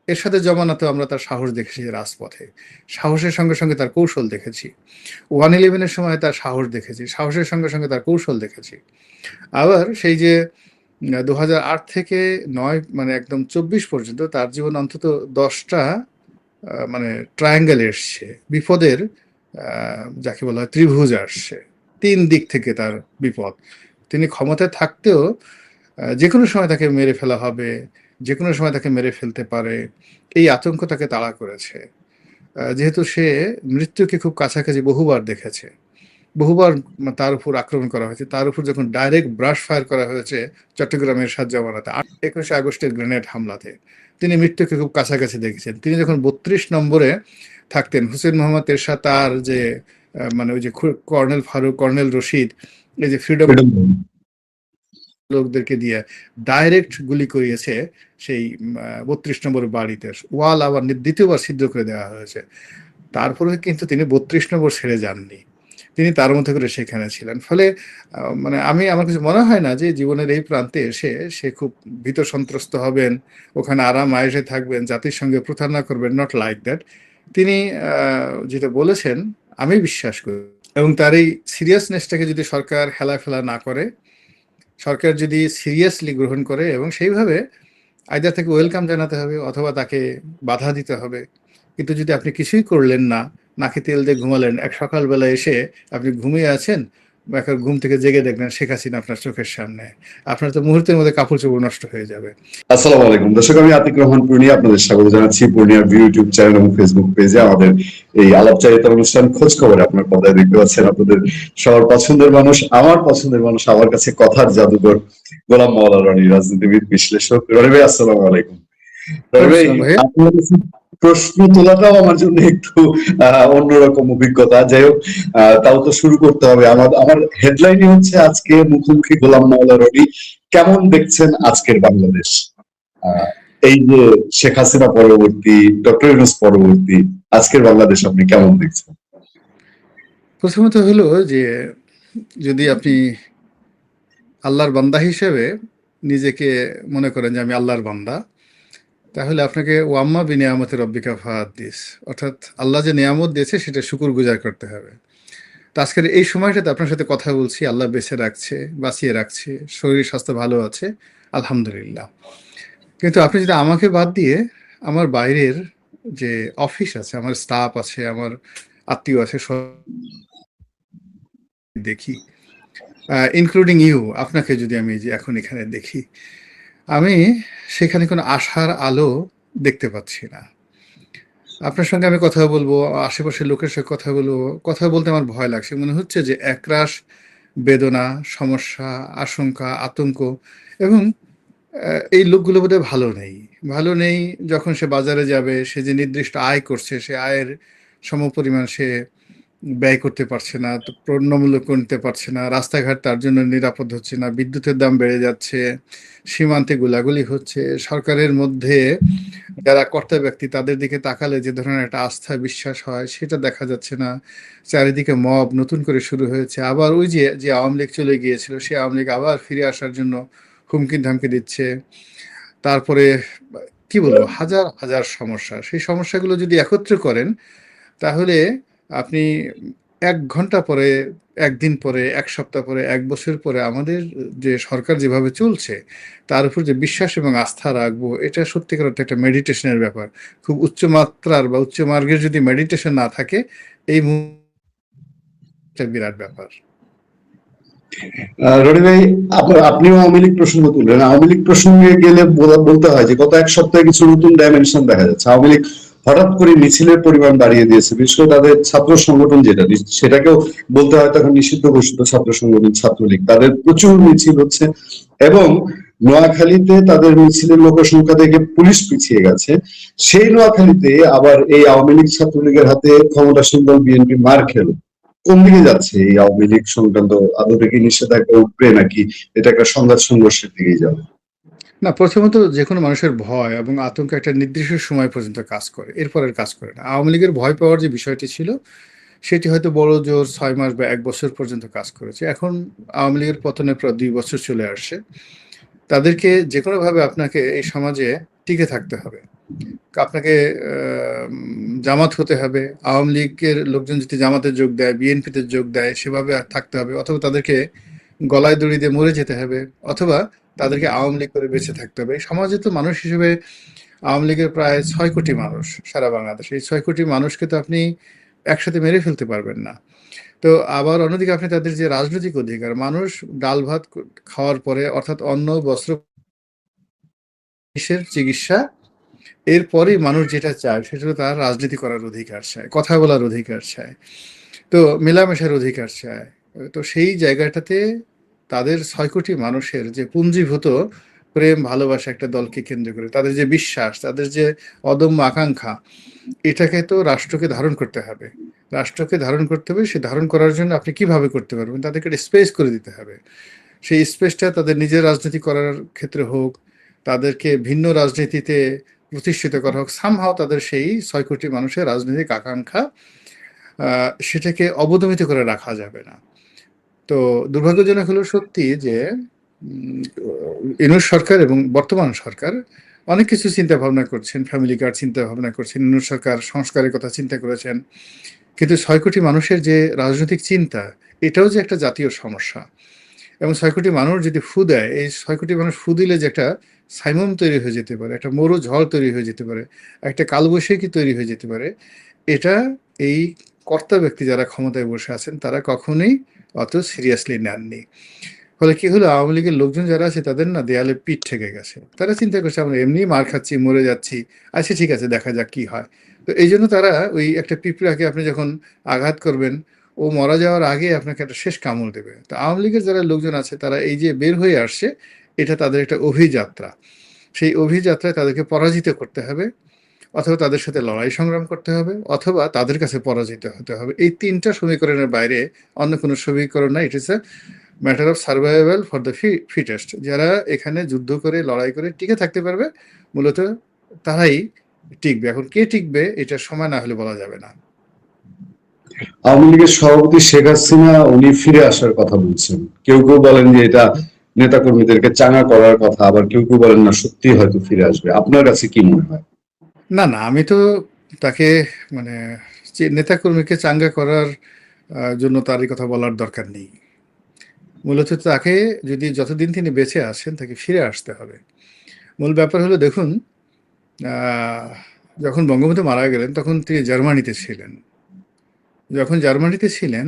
এরশাদের জমানাতেও আমরা তার সাহস দেখেছি রাজপথে। সাহসের সঙ্গে, সঙ্গে তার কৌশল দেখেছি। 111 এর সময় তার সাহস দেখেছি। সাহসের সঙ্গে, সঙ্গে তার কৌশল দেখেছি। আবার সেই যে ২০০৮ থেকে ৯ মানে একদম ২৪ পর্যন্ত তার জীবনে অন্তত ১০ টা মানে ট্রায়াঙ্গেল এসছে। বিপদের যাকে বলা হয় ত্রিভুজ আসছে। ৩ দিক থেকে তার বিপদ। তিনি ক্ষমতায় থাকতেও যেকোনো সময় তাকে মেরে ফেলা হবে, যেকোনো সময় তাকে মেরে ফেলতে পারে, এই আতঙ্ক তাকে তাড়া করেছে। যেহেতু সে মৃত্যুকে খুব কাছাকাছি বহুবার দেখেছে। বহুবার তার উপর আক্রমণ করা হয়েছে। তার উপর যখন ডাইরেক্ট ব্রাশ ফায়ার করা হয়েছে চট্টগ্রামের এরশাদ জমানাতে ২১শে আগস্টের গ্রেনেড হামলাতে, তিনি মৃত্যুকে খুব কাছাকাছি দেখেছেন। তিনি যখন ৩২ নম্বরে থাকতেন, হুসেইন মোহাম্মদ এরশাদ তার যে মানে ওই যে কর্নেল ফারুক, কর্নেল রশিদ, এই যে ফ্রিডম লোকদেরকে দিয়ে ডাইরেক্ট গুলি করিয়েছে সেই ৩২ নম্বর বাড়িতে। ওয়াল আবার দ্বিতীয়বার ছিদ্র করে দেওয়া হয়েছে। তারপরে কিন্তু তিনি ৩২ নম্বর ছেড়ে যাননি। তিনি তার মতো করে সেখানে ছিলেন। ফলে মানে আমার কাছে মনে হয় না যে জীবনের এই প্রান্তে এসে সে খুব ভীত সন্ত্রস্ত হবেন, ওখানে আরাম আয়েশে থাকবেন, জাতির সঙ্গে প্রতারণা করবেন, নট লাইক দ্যাট। তিনি যেটা বলেছেন আমি বিশ্বাস করি, এবং তার এই সিরিয়াসনেসটাকে যদি সরকার হেলাফেলা না করে, সরকার যদি সিরিয়াসলি গ্রহণ করে এবং সেইভাবে আইদার তাকে ওয়েলকাম জানাতে হবে অথবা তাকে বাধা দিতে হবে। কিন্তু যদি আপনি কিছুই করলেন না, নাকে তেল দিয়ে ঘুমালেন, এক সকালবেলা এসে আপনি ঘুমিয়ে আছেন, এখন ঘুম থেকে জেগে দেখবেন শেখ হাসিনা আপনার চোখের সামনে, আপনার তো মুহূর্তের মধ্যে কাপড় চোপড় নষ্ট হয়ে যাবে। আসসালামু আলাইকুম দর্শক, আমি আতিক রহমান পূর্ণিয়া আপনাদের স্বাগত জানাচ্ছি পূর্ণিয়ার ইউটিউব চ্যানেল এবং ফেসবুক পেজে। আমাদের এই আলাপচারিতার অনুষ্ঠান খোঁজ খবরে আপনার পর্দায় দেখতে পাচ্ছেন আপনাদের সবার পছন্দের মানুষ, আমার পছন্দের মানুষ, আমার কাছে কথার জাদুকর গোলাম মাওলা রনি, রাজনীতিবিদ, বিশ্লেষক। রনি ভাই আসসালামু আলাইকুম। রনি ভাই, আপনার কাছে প্রশ্ন তোলাটাও আমার জন্য একটু অন্যরকম অভিজ্ঞতা। যাই হোক, তাও তো শুরু করতে হবে। আমার হেডলাইনই হচ্ছে আজকে মুখোমুখি গোলাম মাওলা রনি, কেমন দেখছেন আজকের বাংলাদেশ? এই যে শেখ হাসিনা পরবর্তী, ডক্টর ইউনূস পরবর্তী আজকের বাংলাদেশ আপনি কেমন দেখছেন? প্রথমত হলো যে যদি আপনি আল্লাহর বান্দা হিসেবে নিজেকে মনে করেন যে আমি আল্লাহর বান্দা, তাহলে আপনাকে ওয়াম্মা বিনিয়ামতে রব্বিকা ফাহাদ্দিস, অর্থাৎ আল্লাহ যে নিয়ামত দিয়েছে সেটা শুকুর গুজার করতে হবে। তো আজকের এই সময়টাতে আপনার সাথে কথা বলছি, আল্লাহ বেঁচে রাখছে, বাঁচিয়ে রাখছে, শরীর স্বাস্থ্য ভালো আছে, আলহামদুলিল্লাহ। কিন্তু আপনি যদি আমাকে বাদ দিয়ে আমার বাইরের যে অফিস আছে, আমার স্টাফ আছে, আমার আত্মীয় আছে, সব দেখি, ইনক্লুডিং ইউ, আপনাকে যদি আমি যে এখন এখানে দেখি, আমি সেখানে কোনো আশার আলো দেখতে পাচ্ছি না। আপনার সঙ্গে আমি কথা বলবো, আশেপাশের লোকের সঙ্গে কথা বলবো, কথা বলতে আমার ভয় লাগছে। মনে হচ্ছে যে একরাশ বেদনা, সমস্যা, আশঙ্কা, আতঙ্ক, এবং এই লোকগুলো বোধহয় ভালো নেই। ভালো নেই যখন সে বাজারে যাবে, সে যে নির্দিষ্ট আয় করছে, সে আয়ের সমপরিমাণ সে ব্যয় করতে পারছে না, তো পণ্যমূল্য কিনতে পারছে না, রাস্তাঘাট তার জন্য নিরাপদ হচ্ছে না, বিদ্যুতের দাম বেড়ে যাচ্ছে, সীমান্তে গোলাগুলি হচ্ছে, সরকারের মধ্যে যারা কর্তা ব্যক্তি তাদের দিকে তাকালে যে ধরনের একটা আস্থা বিশ্বাস হয় সেটা দেখা যাচ্ছে না। চারিদিকে মব নতুন করে শুরু হয়েছে, আবার ওই যে যে আওয়ামী লীগ চলে গিয়েছিল সে আওয়ামী লীগ আবার ফিরে আসার জন্য হুমকি ধামকি দিচ্ছে। তারপরে কি বলবো, হাজার হাজার সমস্যা। সেই সমস্যাগুলো যদি একত্র করেন তাহলে আপনি ১ ঘন্টা পরে, ১ দিন পরে, ১ সপ্তাহ পরে, ১ বছর পরে আমাদের যে সরকার যেভাবে চলছে তার উপর যে বিশ্বাস এবং আস্থা রাখবো, এটা সত্যিকার অর্থে একটা মেডিটেশনের ব্যাপার। খুব উচ্চ মাত্রার বা উচ্চ মার্গের যদি মেডিটেশন না থাকে, এই একটা বিরাট ব্যাপার। রনি ভাই, আপনিও আওয়ামী লীগ প্রসঙ্গ তুললেন। আওয়ামী লীগ প্রসঙ্গে গেলে বলতে হয় যে গত এক সপ্তাহে কিছু নতুন ডাইমেনশন দেখা যাচ্ছে। আওয়ামী লীগ হঠাৎ করে মিছিলের পরিমাণ বাড়িয়ে দিয়েছে, বিশেষ করে তাদের ছাত্র সংগঠন যেটা, সেটাকেও বলতে হয় তখন নিষিদ্ধ ঘোষিত ছাত্র সংগঠন ছাত্রলীগ, তাদের প্রচুর মিছিল হচ্ছে এবং নোয়াখালীতে তাদের মিছিলের লোক সংখ্যা দেখে পুলিশ পিছিয়ে গেছে। সেই নোয়াখালীতে আবার এই আওয়ামী লীগ ছাত্রলীগের হাতে ক্ষমতাসীন দল বিএনপি মার খেল। কোন দিকে যাচ্ছে এই আওয়ামী লীগ সংক্রান্ত? আদতে কি নিষেধাজ্ঞা উঠবে নাকি এটা একটা সংঘাত সংঘর্ষের দিকেই যাবে? না, প্রথমত যে কোনো মানুষের ভয় এবং আতঙ্ক একটা নির্দিষ্ট সময় পর্যন্ত কাজ করে, এরপর আর কাজ করে না। আওয়ামী লীগের ভয় পাওয়ার যে বিষয়টি ছিল সেটি হয়তো বড় জোর ৬ মাস বা ১ বছর পর্যন্ত কাজ করেছে। এখন আওয়ামী লীগের পতনের প্রায় ২ বছর চলে আসছে। তাদেরকে যে কোনোভাবে আপনাকে এই সমাজে টিকে থাকতে হবে। আপনাকে জামাত হতে হবে, আওয়ামী লীগের লোকজন যদি জামাতে যোগ দেয়, বিএনপিতে যোগ দেয়, সেভাবে থাকতে হবে, অথবা তাদেরকে গলায় দড়ি দিয়ে মরে যেতে হবে, অথবা তাদেরকে আওয়ামী লীগ করে বেঁচে থাকতে হবে। এই সমাজে তো মানুষ হিসেবে আওয়ামী লীগের প্রায় 6 কোটি মানুষ সারা বাংলাদেশে। এই 6 কোটি মানুষকে তো আপনি একসাথে মেরে ফেলতে পারবেন না। তো আবার অন্যদিকে আপনি তাদের যে রাজনৈতিক অধিকার, মানুষ ডাল ভাত খাওয়ার পরে, অর্থাৎ অন্ন বস্ত্র চিকিৎসা, এরপরেই মানুষ যেটা চায় সেটা হলো তার রাজনীতি করার অধিকার চায়, কথা বলার অধিকার চায়, তো মেলামেশার অধিকার চায়। তো সেই জায়গাটাতে তাদের 6 কোটি মানুষের যে পুঞ্জীভূত প্রেম ভালোবাসা একটা দলকে কেন্দ্র করে, তাদের যে বিশ্বাস, তাদের যে অদম্য আকাঙ্ক্ষা, এটাকে তো রাষ্ট্রকে ধারণ করতে হবে। রাষ্ট্রকে ধারণ করতে হবে, সে ধারণ করার জন্য আপনি কিভাবে করতে পারবেন? তাদেরকে একটা স্পেস করে দিতে হবে। সেই স্পেসটা তাদের নিজের রাজনীতি করার ক্ষেত্রে হোক, তাদেরকে ভিন্ন রাজনীতিতে প্রতিষ্ঠিত করা হোক, সামহাও তাদের সেই 6 কোটি মানুষের রাজনৈতিক আকাঙ্ক্ষা সেটাকে অবদমিত করে রাখা যাবে না। তো দুর্ভাগ্যজনক হলো সত্যি যে ইউনূস সরকার এবং বর্তমান সরকার অনেক কিছু চিন্তা ভাবনা করছেন, ফ্যামিলি কার্ড চিন্তা ভাবনা করছেন, ইউনূস সরকার সংস্কারের কথা চিন্তা করেছেন, কিন্তু 6 কোটি মানুষের যে রাজনৈতিক চিন্তা, এটাও যে একটা জাতীয় সমস্যা। এবং 6 কোটি মানুষ যদি ফু দেয়, এই 6 কোটি মানুষ ফু দিলে যে একটা সাইমুম তৈরি হয়ে যেতে পারে, একটা মরু ঝড় তৈরি হয়ে যেতে পারে, একটা কালবৈশাখী তৈরি হয়ে যেতে পারে, এটা এই কর্তা ব্যক্তি যারা ক্ষমতায় বসে আছেন তারা কখনোই অত সিরিয়াসলি নেননি। ফলে কি হলো, আওয়ামী লীগের লোকজন যারা আছে তাদের না দেয়ালে পিঠ ঠেকে গেছে। তারা চিন্তা করছে আমরা এমনি মার খাচ্ছি, মরে যাচ্ছি, আচ্ছা ঠিক আছে দেখা যাক কি হয়। তো এই জন্য তারা ওই একটা পিঁপড়াকে আপনি যখন আঘাত করবেন, ও মারা যাওয়ার আগে আপনাকে একটা শেষ কামড় দেবে। তো আওয়ামী লীগের যারা লোকজন আছে তারা এই যে বের হয়ে আসছে, এটা তাদের একটা অভিযাত্রা। সেই অভিযাত্রায় তাদেরকে পরাজিত করতে হবে, অথবা তাদের সাথে লড়াই সংগ্রাম করতে হবে, অথবা তাদের কাছে পরাজিত হতে হবে। এই ৩টা সমীকরণের বাইরে অন্য কোনো সমীকরণ নাই। It is a matter of survival for the fittest. যারা এখানে যুদ্ধ করে লড়াই করে টিকে থাকতে পারবে, মূলত তারাই টিকবে। এখন কে টিকবে এটা সময় না হলে বলা যাবে না। আওয়ামী লীগের সভাপতি শেখ হাসিনা উনি ফিরে আসার কথা বলছেন। কেউ কেউ বলেন যে এটা নেতাকর্মীদেরকে চাঙ্গা করার কথা, আবার কেউ কেউ বলেন না সত্যি হয়তো ফিরে আসবে। আপনার কাছে কি মনে হয়? না না, আমি তো তাকে মানে যে নেতাকর্মীকে চাঙ্গা করার জন্য তার এই কথা বলার দরকার নেই। মূলত তাকে যদি যতদিন তিনি বেঁচে আছেন তাকে ফিরে আসতে হবে। মূল ব্যাপার হলো দেখুন, আহ, যখন বঙ্গবন্ধু মারা গেলেন তখন তিনি জার্মানিতে ছিলেন। যখন জার্মানিতে ছিলেন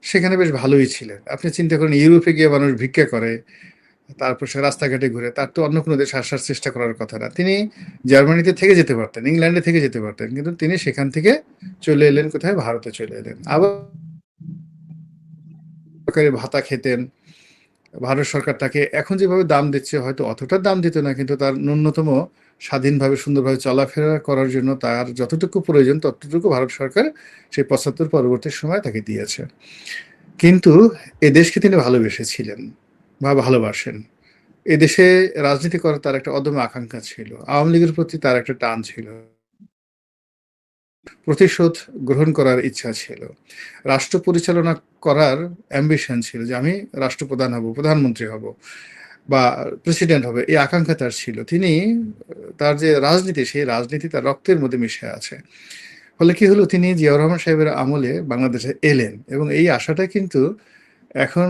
সেখানে বেশ ভালোই ছিলেন। আপনি চিন্তা করেন, ইউরোপে গিয়ে মানুষ ভিক্ষা করে, তারপর সে রাস্তাঘাটে ঘুরে, তার তো অন্য কোনো দেশে আসার চেষ্টা করার কথা না। তিনি জার্মানিতে থেকে যেতে পারতেন, ইংল্যান্ডে থেকে যেতে পারতেন, কিন্তু তিনি সেখান থেকে চলে এলেন কোথায়? ভারতে চলে এলেন। আবার সরকারি ভাতা খেতেন। ভারত সরকার তাকে এখন যেভাবে দাম দিচ্ছে হয়তো অতটা দাম দিত না, কিন্তু তার ন্যূনতম স্বাধীনভাবে সুন্দরভাবে চলাফেরা করার জন্য তার যতটুকু প্রয়োজন ততটুকু ভারত সরকার সেই ৭৫ পরবর্তী সময় তাকে দিয়েছে। কিন্তু এ দেশকে তিনি ভালোবেসেছিলেন বা ভালোবাসেন। এদেশে রাজনীতি করার তার একটা অদম্য আকাঙ্ক্ষা ছিল। আওয়ামী লীগের প্রতি তার একটা টান ছিল, প্রতিশোধ গ্রহণ করার ইচ্ছা ছিল, রাষ্ট্র পরিচালনা করার অ্যাম্বিশন ছিল যে আমি রাষ্ট্রপ্রধান হব, প্রধানমন্ত্রী হব বা প্রেসিডেন্ট হবে, এই আকাঙ্ক্ষা তার ছিল। তিনি তার যে রাজনীতি, সেই রাজনীতি তার রক্তের মধ্যে মিশে আছে। ফলে কি হলো, তিনি জিয়াউর রহমান সাহেবের আমলে বাংলাদেশে এলেন, এবং এই আশাটা কিন্তু এখন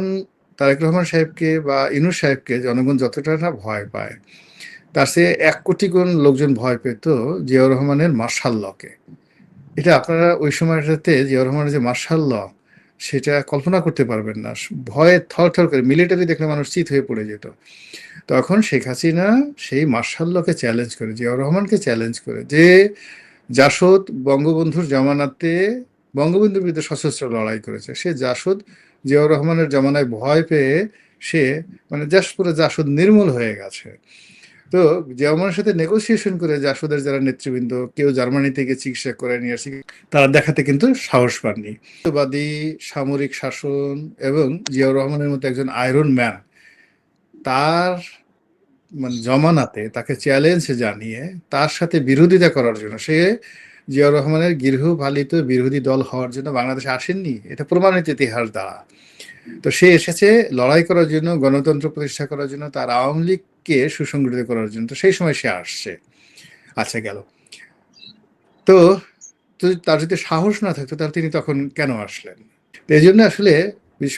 তারেক রহমান সাহেবকে বা ইউনূস সাহেবকে জনগণ যতটা না ভয় পায়, তার চেয়ে ১ কোটি গুণ লোকজন ভয় পেত জিয়াউর রহমানের মার্শাল লকে। এটা আপনারা ওই সময়টাতে জিয়াউর রহমানের যে মার্শাল ল, সেটা কল্পনা করতে পারবেন না। ভয়ে থরথর করে, মিলিটারি দেখলে মানুষ চিত হয়ে পড়ে যেত। তখন শেখ হাসিনা সেই মার্শাল লকে চ্যালেঞ্জ করে, জিয়াউর রহমানকে চ্যালেঞ্জ করে, যে জাসদ বঙ্গবন্ধুর জামানাতে বঙ্গবন্ধুর বিরুদ্ধে সশস্ত্র লড়াই করেছে, সে জাসদ জিয়াউর রহমানের জামানায় ভয় পেয়ে সে মানে পুরো জাসদ নির্মূল হয়ে গেছে। তো জিয়াউর সাথে নেগোসিয়েশন করে জাসদের যারা নেতৃবৃন্দ, কেউ জার্মানি থেকে চিকিৎসা করে নিয়ে আসে, তারা দেখাতে কিন্তু সাহস পাননি। বাদী সামরিক শাসন এবং জিয়াউর রহমানের মতো একজন আয়রন ম্যান, তার মানে জমানাতে তাকে চ্যালেঞ্জ জানিয়ে তার সাথে বিরোধিতা করার জন্য, সে জিয়াউর রহমানের গৃহপালিত বিরোধী দল হওয়ার জন্য বাংলাদেশে আসেননি, এটা প্রমাণিত ইতিহাস দ্বারা। তো সে এসেছে লড়াই করার জন্য, গণতন্ত্র প্রতিষ্ঠা করার জন্য, তার আওয়ামী লীগকে সুসংগঠিত করার জন্য। তো সেই সময় সে আসছে। আচ্ছা গেল। তো তার যদি সাহস না থাকতো তাহলে তিনি তখন কেন আসলেন? তো এই জন্য আসলে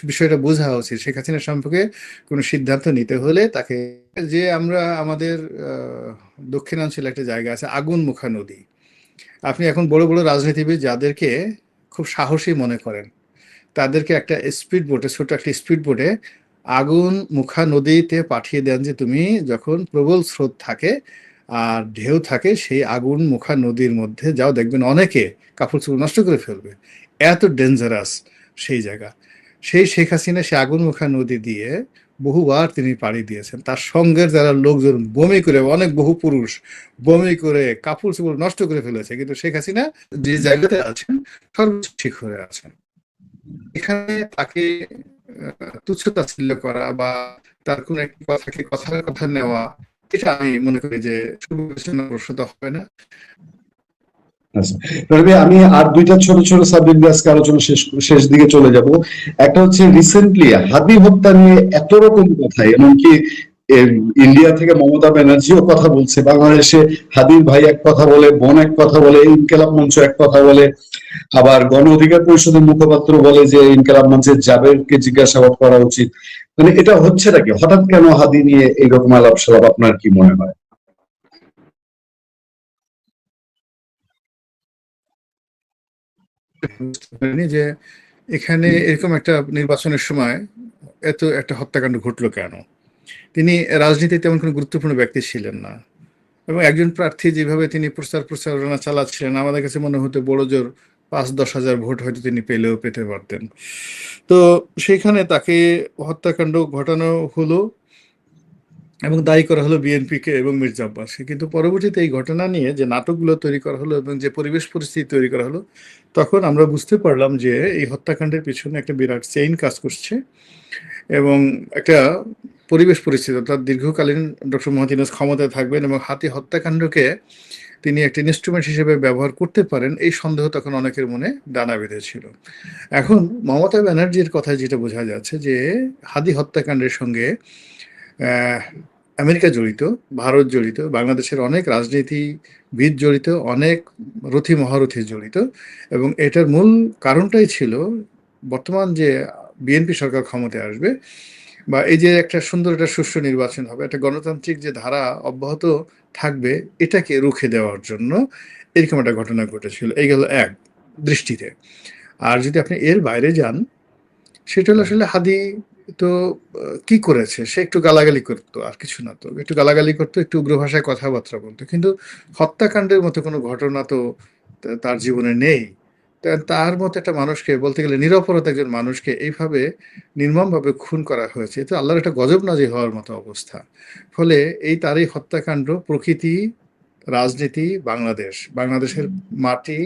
বিষয়টা বোঝা উচিত। শেখ হাসিনা সম্পর্কে কোনো সিদ্ধান্ত নিতে হলে তাকে, যে আমরা আমাদের দক্ষিণাঞ্চলে একটা জায়গা আছে আগুনমুখা নদী। আপনি এখন বড় বড় রাজনীতিবিদ যাদেরকে খুব সাহসী মনে করেন, তাদেরকে একটা স্পিড বোটে, ছোট একটা স্পিড বোটে আগুন মুখা নদীতে পাঠিয়ে দেন, যে তুমি যখন প্রবল স্রোত থাকে আর ঢেউ থাকে সেই আগুন মুখা নদীর মধ্যে যাও, দেখবেন অনেকে কাপড় চোপড় নষ্ট করে ফেলবে, এত ডেঞ্জারাস সেই জায়গা। সেই শেখ হাসিনা সে আগুন মুখা নদী দিয়ে বহুবার তিনি পাড়ি দিয়েছেন, তার সঙ্গের যারা লোকজন বমি করে, অনেক বহু পুরুষ বমি করে কাপড় চোপড় নষ্ট করে ফেলেছে, কিন্তু শেখ হাসিনা যে জায়গাতে আছেন সর্বোচ্চ ঠিক হয়ে আছেন। এখানে তাকে তুচ্ছ তাচ্ছিল্য করা বা তার কোন একটি কথাকে কথার কথা নেওয়া, এটা আমি মনে করি যে সুবিবেচনাপ্রসূত হবে না। আচ্ছা, রবি, আমি আর দুইটা ছোট ছোট সাবজেক্ট দিয়ে আজকে আলোচনা শেষ দিকে চলে যাব। একটা হচ্ছে রিসেন্টলি হাদি হত্যা নিয়ে এত রকম কথা, এমনকি ইন্ডিয়া থেকে মমতা ব্যানার্জিও কথা বলছে, বাংলাদেশে হাদির ভাই এক কথা বলে, বোন এক কথা বলে, ইনকেলাব মঞ্চ এক কথা বলে, আবার গণ অধিকার পরিষদের মুখপাত্র বলে যে ইনকেলাব মঞ্চের জাবেরকে জিজ্ঞাসাবাদ করা উচিত। মানে এটা হচ্ছে নাকি, হঠাৎ কেন হাদি নিয়ে এইরকম আলাপ সালাপ, আপনার কি মনে হয়? বুঝতে পারিনি যে এখানে এরকম একটা নির্বাচনের সময় এত একটা হত্যাকাণ্ড ঘটলো কেন। তিনি রাজনীতিতে তেমন কোনো গুরুত্বপূর্ণ ব্যক্তি ছিলেন না, এবং একজন প্রার্থী যেভাবে তিনি প্রচারণা চালাচ্ছিলেন, আমাদের কাছে মনে হতো বড় জোর 5-10 হাজার ভোট হয়তো তিনি পেতে পারতেন। তো সেখানে তাকে হত্যাকাণ্ড ঘটানো হলো এবং দায়ী করা হলো বিএনপিকে এবং মির্জা আব্বাসকে। কিন্তু পরবর্তীতে এই ঘটনা নিয়ে যে নাটকগুলো তৈরি করা হলো এবং যে পরিবেশ পরিস্থিতি তৈরি করা হলো, তখন আমরা বুঝতে পারলাম যে এই হত্যাকাণ্ডের পিছনে একটা বিরাট চেইন কাজ করছে, এবং একটা পরিবেশ পরিস্থিতি অর্থাৎ দীর্ঘকালীন ডক্টর মোহাম্মদ ইউনূস ক্ষমতায় থাকবেন এবং হাতি হত্যাকাণ্ডকে তিনি একটা ইনস্ট্রুমেন্ট হিসেবে ব্যবহার করতে পারেন, এই সন্দেহ তখন অনেকের মনে দানা বেঁধেছিল। এখন মমতা ব্যানার্জির কথায় যেটা বোঝা যাচ্ছে যে হাদি হত্যাকাণ্ডের সঙ্গে আমেরিকা জড়িত, ভারত জড়িত, বাংলাদেশের অনেক রাজনীতিবিদ জড়িত, অনেক রথী মহারথী জড়িত, এবং এটার মূল কারণটাই ছিল বর্তমান যে বিএনপি সরকার ক্ষমতায় আসবে, বা এই যে একটা সুন্দর একটা সুষ্ঠু নির্বাচন হবে, একটা গণতান্ত্রিক যে ধারা অব্যাহত থাকবে, এটাকে রুখে দেওয়ার জন্য এরকম একটা ঘটনা ঘটেছিল। এই গেল এক দৃষ্টিতে। আর যদি আপনি এর বাইরে যান, সেটা হলো আসলে হাদি তো কি করেছে, সে একটু গালাগালি করতো, আর কিছু না, তো একটু গালাগালি করতো, একটু উগ্র ভাষায় কথাবার্তা বলতো, কিন্তু হত্যাকাণ্ডের মতো কোনো ঘটনা তো তার জীবনে নেই। তার মতো একটা মানুষকে, বলতে গেলে নিরপরাধ একজন মানুষকে এইভাবে নির্মমভাবে খুন করা হয়েছে, তো আল্লাহর একটা গজব নাজির হওয়ার মতো অবস্থা। ফলে এই তারই হত্যাকাণ্ড, প্রকৃতি, রাজনীতি, বাংলাদেশের মাটি,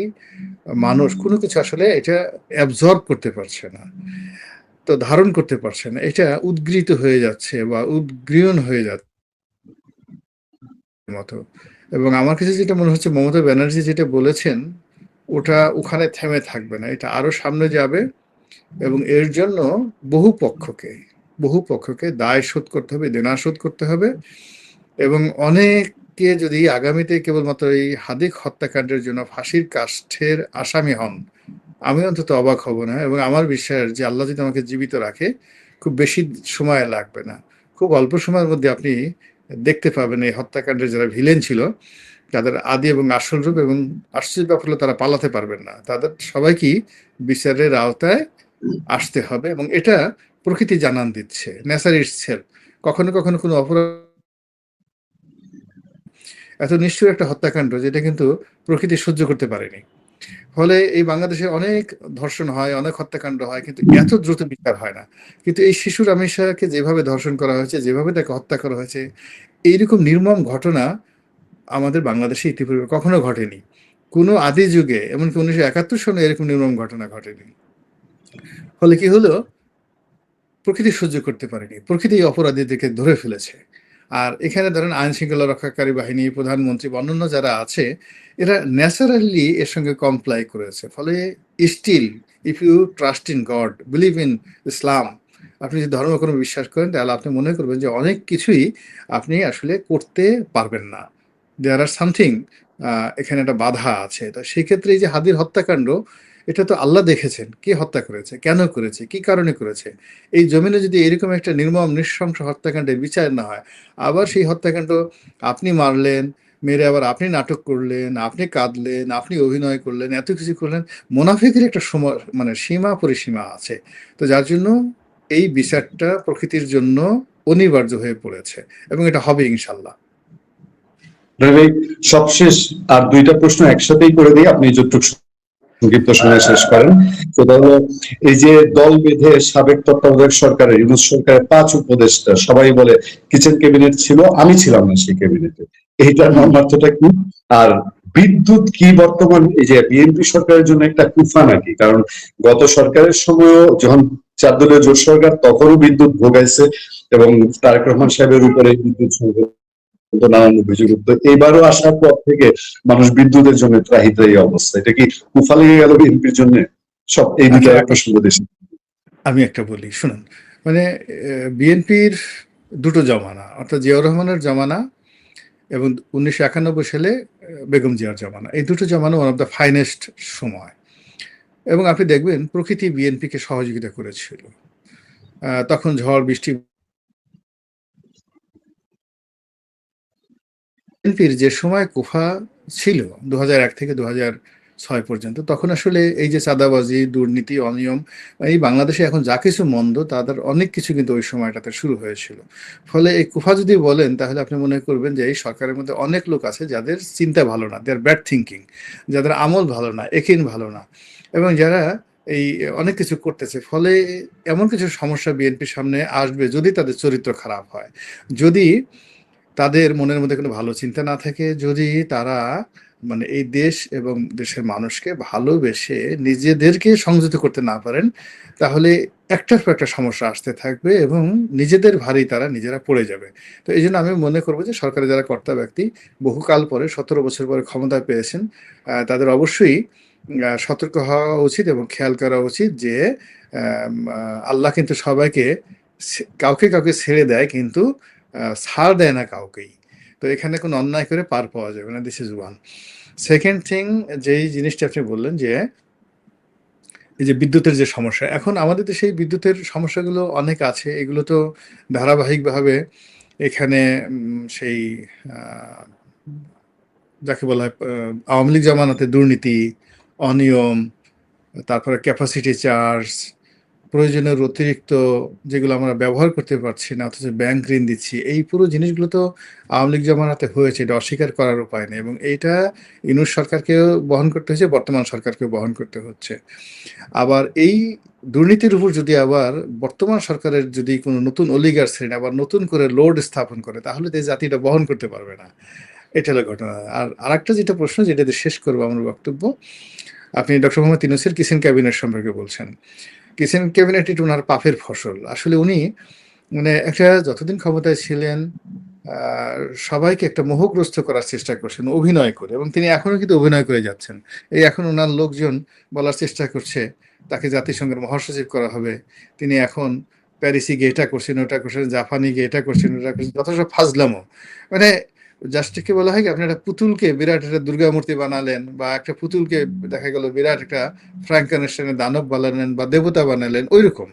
মানুষ কোনো কিছু আসলে এটা অ্যাবজর্ব করতে পারছে না, তো ধারণ করতে পারছে না, এটা উদ্গৃহীত হয়ে যাচ্ছে বা উদ্গৃহণ হয়ে যাচ্ছে মতো। এবং আমার কাছে যেটা মনে হচ্ছে মমতা ব্যানার্জি যেটা বলেছেন ওটা ওখানে থেমে থাকবে না, এটা আরো সামনে যাবে, এবং এর জন্য বহু পক্ষকে দায় শোধ করতে হবে, দেনা শোধ করতে হবে, এবং অনেকে যদি আগামীতে কেবলমাত্র এই হাদিক হত্যাকাণ্ডের জন্য ফাঁসির কাষ্ঠের আসামি হন, আমি অন্তত অবাক হব না, এবং আমার বিশ্বাস যে আল্লাহ যদি আমাকে জীবিত রাখে খুব বেশি সময় লাগবে না, খুব অল্প সময়ের মধ্যে আপনি দেখতে পাবেন এই হত্যাকাণ্ডের যারা ভিলেন ছিল তাদের আদি এবং আসল রূপ, এবং আশ্চর্য ব্যাপার হলো তারা পালাতে পারবেন না, তাদের সবাইকেই বিচারের আওতায় আসতে হবে, এবং এটা প্রকৃতি জানান দিচ্ছে, নেচার ইটসেলফ। কখনো কখনো কোনো অপরাধ এত নিষ্ঠুর একটা হত্যাকাণ্ড যেটা কিন্তু প্রকৃতি সহ্য করতে পারেনি, ফলে এই বাংলাদেশে অনেক ধর্ষণ হয়, অনেক হত্যাকাণ্ড হয়, কিন্তু এত দ্রুত বিচার হয় না। কিন্তু এই শিশু রামেশাকে যেভাবে ধর্ষণ করা হয়েছে, যেভাবে তাকে হত্যা করা হয়েছে, এইরকম নির্মম ঘটনা আমাদের বাংলাদেশে ইতিপূর্বে কখনো ঘটেনি, কোনো আদি যুগে, এমনকি 1971 সনে এরকম নির্মম ঘটনা ঘটেনি। ফলে কি হলো, প্রকৃতি সহ্য করতে পারেনি, প্রকৃতি অপরাধীদেরকে ধরে ফেলেছে। আর এখানে ধরেন আইন শৃঙ্খলা রক্ষাকারী বাহিনী, প্রধানমন্ত্রী বা অন্যান্য যারা আছে, এরা ন্যাচারালি এর সঙ্গে কমপ্লাই করেছে। ফলে still, if you trust in God, believe in Islam, আপনি যদি ধর্ম কোনো বিশ্বাস করেন, তাহলে আপনি মনে করবেন যে অনেক কিছুই আপনি আসলে করতে পারবেন না, দেয়ার আর সামথিং এখানে একটা বাধা আছে। তো সেক্ষেত্রে এই যে হাদির হত্যাকাণ্ড, এটা তো আল্লাহ দেখেছেন কে হত্যা করেছে, কেন করেছে, কি কারণে করেছে। এই জমিনে যদি এরকম একটা নির্মম নৃশংস হত্যাকাণ্ডের বিচার না হয়, আবার সেই হত্যাকাণ্ড আপনি মারলেন, মেরে আবার আপনি নাটক করলেন, আপনি কাঁদলেন, আপনি অভিনয় করলেন, এত কিছু করলেন। মুনাফিকের একটা মানে সীমা পরিসীমা আছে। তো যার জন্য এই বিচারটা প্রকৃতির জন্য অনিবার্য হয়ে পড়েছে এবং এটা হবে ইনশাল্লাহ। ভাই, সবশেষ আর দুইটা প্রশ্ন একসাথেই করে দিই, আপনি যতটুকু সংক্ষিপ্ত সময় শেষ করেন। সেটা হলো, এই যে দল বেঁধে সাবেক তত্ত্বাবধায়ক সরকারের, ইউনূস সরকারের 5 উপদেষ্টা সবাই বলে কিচেন ক্যাবিনেট ছিল, আমি ছিলাম না সেই ক্যাবিনেটে, এইটার মর্মার্থটা কি? আর বিদ্যুৎ কি বর্তমান এই যে বিএনপি সরকারের জন্য একটা কুফা নাকি? কারণ গত সরকারের সময়ও যখন 4 দলীয় জোট সরকার, তখনও বিদ্যুৎ ভোগাইছে এবং তারেক রহমান সাহেবের উপরে বিদ্যুৎ সংকট নানান অভিযোগ উঠতো। এবারও আসার পর থেকে মানুষ বিদ্যুতের জন্য ত্রাহি ত্রাহি অবস্থা। এটা কি কুফা লেগে গেল বিএনপির জন্য? সব এই দুটা আচ্ছা, প্রসঙ্গ দেশে। আমি একটা বলি শুনুন। মানে বিএনপির দুটো জমানা, অর্থাৎ জিয়াউর রহমানের জমানা এবং 1991 সালে বেগম জিয়ার জমানা, এই দুটো জমানা ওয়ান অফ দ্য ফাইনেস্ট সময়। এবং আপনি দেখবেন প্রকৃতি বিএনপিকে সহযোগিতা করেছিল। তখন ঝড় বৃষ্টি, বিএনপির যে সময় কুফা ছিল 2001 থেকে 2006 পর্যন্ত, তখন আসলে এই যে চাঁদাবাজি, দুর্নীতি, অনিয়ম, এই বাংলাদেশে এখন যা কিছু মন্দ তাদের অনেক কিছু কিন্তু ওই সময়টাতে শুরু হয়েছিল। ফলে এই কুফা যদি বলেন তাহলে আপনি মনে করবেন যে এই সরকারের মধ্যে অনেক লোক আছে যাদের চিন্তা ভালো না, দেয়ার ব্যাড থিঙ্কিং, যাদের আমল ভালো না, একিন ভালো না, এবং যারা এই অনেক কিছু করতেছে। ফলে এমন কিছু সমস্যা বিএনপির সামনে আসবে যদি তাদের চরিত্র খারাপ হয়, যদি তাদের মনের মধ্যে কোনো ভালো চিন্তা না থাকে, যদি তারা মানে এই দেশ এবং দেশের মানুষকে ভালোবেসে নিজেদেরকে সংযত করতে না পারেন, তাহলে একটার পর একটা সমস্যা আসতে থাকবে এবং নিজেদের ভারী তারা নিজেরা পড়ে যাবে। তো এই জন্য আমি মনে করবো যে সরকারের যারা কর্তা ব্যক্তি বহুকাল পরে 17 বছর পরে ক্ষমতা পেয়েছেন, তাদের অবশ্যই সতর্ক হওয়া উচিত এবং খেয়াল করা উচিত যে আল্লাহ কিন্তু সবাইকে কাউকে কাউকে ছেড়ে দেয়, কিন্তু ছাড় দেয় না কাউকেই। তো এখানে কোনো অন্যায় করে পার পাওয়া যাবে না। This is one. Second thing, যেই জিনিসটা আপনি বললেন যে এই যে বিদ্যুতের যে সমস্যা, এখন আমাদের দেশে এই বিদ্যুতের সমস্যাগুলো অনেক আছে। এগুলো তো ধারাবাহিকভাবে এখানে সেই আহ, যাকে বলা হয় আওয়ামী লীগ জামানাতে দুর্নীতি, অনিয়ম, তারপরে ক্যাপাসিটি চার্জ, প্রয়োজনের অতিরিক্ত যেগুলো আমরা ব্যবহার করতে পারছি না অথচ ব্যাংক ঋণ দিচ্ছি, এই পুরো জিনিসগুলো তো আওয়ামী লীগ জমানাতে হয়েছে, এটা অস্বীকার করার উপায় নেই। এবং এইটা ইউনূস সরকারকেও বহন করতে হয়েছে, বর্তমান সরকারকেও বহন করতে হচ্ছে। আবার এই দুর্নীতির উপর যদি আবার বর্তমান সরকারের যদি কোনো নতুন অলিগার শ্রেণী আবার নতুন করে লোড স্থাপন করে, তাহলে তো এই জাতিটা বহন করতে পারবে না। এটা হলো ঘটনা। আর আরেকটা যেটা প্রশ্ন, যেটা দিয়ে শেষ করবো আমার বক্তব্য, আপনি ডক্টর মোহাম্মদ ইউনূসের কিচেন ক্যাবিনেট সম্পর্কে বলছেন। কিচেন ক্যাবিনেট এটা ওনার পাপের ফসল। আসলে উনি মানে একটা যতদিন ক্ষমতায় ছিলেন সবাইকে একটা মোহগ্রস্ত করার চেষ্টা করছেন অভিনয় করে, এবং তিনি এখনো কিন্তু অভিনয় করে যাচ্ছেন। এই এখন ওনার লোকজন বলার চেষ্টা করছে তাকে জাতিসংঘের মহাসচিব করা হবে, তিনি এখন প্যারিসে গিয়ে এটা করছেন, ওটা করছেন, জাপানে গিয়ে এটা করছেন, ওটা করছেন, যত সব ফাজলামো। মানে জাস্ট কি বলা হয় কি, আপনি একটা পুতুলকে বিরাট একটা দুর্গা মূর্তি বানালেন, বা একটা পুতুলকে দেখা গেল বিরাট একটা ফ্র্যাঙ্কেনস্টাইনের দানব বানালেন বা দেবতা বানালেন, ওই রকম।